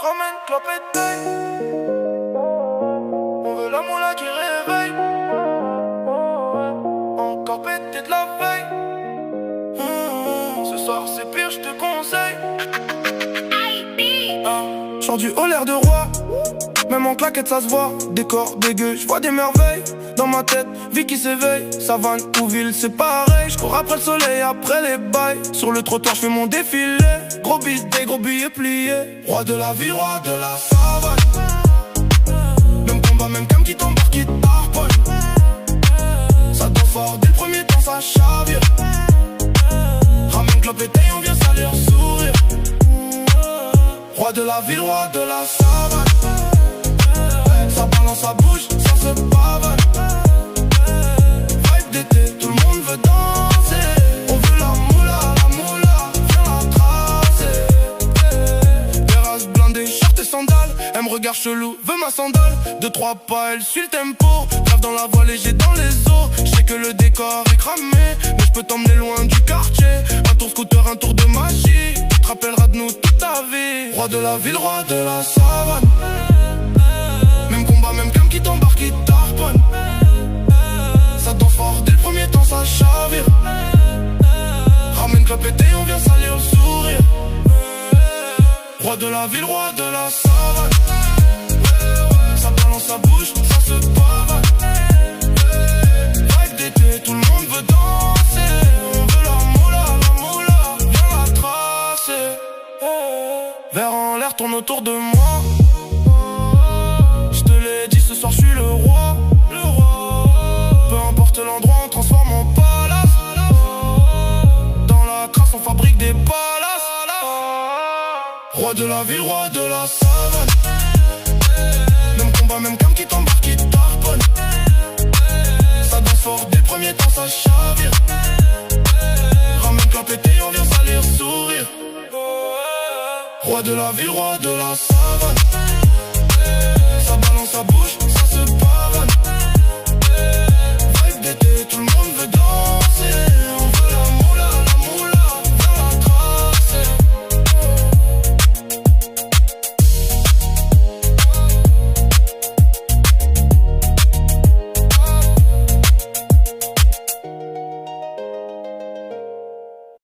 ramène clopette taille. On veut la moula qui réveille. Encore pété de la veille. Ce soir c'est pire, je te conseille. J'sors du haut l'air de roi. Même en claquette ça se voit. Décor dégueu, j'vois des merveilles. Dans ma tête, vie qui s'éveille. Savane ou ville, c'est pareil. J'cours après le soleil, après les bails. Sur le trottoir, j'fais mon défilé. Gros billets, gros billets pliés. Roi de la ville, roi de la savane. Même combat, même cam qui t'embarque, qui t'harponne. Ça danse fort dès le premier temps, ça chavire. Ramène clope et taille, on vient salir sourire. Roi de la ville, roi de la savane. Ça balance, ça bouge, ça se pavane. Vibe d'été, tout le monde veut danser. On veut la moula, viens la tracer. Terrasse blindée, short et sandales. Elle me regarde chelou, veut ma sandale. 2-3 pas, elle suit le tempo. Grave dans la voie, léger dans les eaux. J'sais que le décor est cramé, mais j'peux t'emmener loin du quartier. Un tour scooter, un tour de magie. Tu te rappelleras de nous toute ta vie. Roi de la ville, roi de la savane. Même combat, même cam qui t'embarque, qui t'harponne. Ça danse fort dès le premier temps, ça chavire. Ramène clope et taille, on vient salir le sourire. Roi de la ville, roi de la savane. Ça balance, ça bouge, ça se pavane. Vibe d'été, tout le monde veut danser. On veut la moula, viens la tracer. Verre en l'air, tourne autour de moi. Ce soir je suis le roi, Peu importe l'endroit, on transforme en palace. Dans la crasse, on fabrique des palaces. Roi de la ville, roi de la savane. Même combat, même cam qui t'embarque, qui t'harponne. Ça danse fort dès le premier temps, ça chavire. Ramène clope et taille, on vient salir sourire. Roi de la ville, roi de la savane.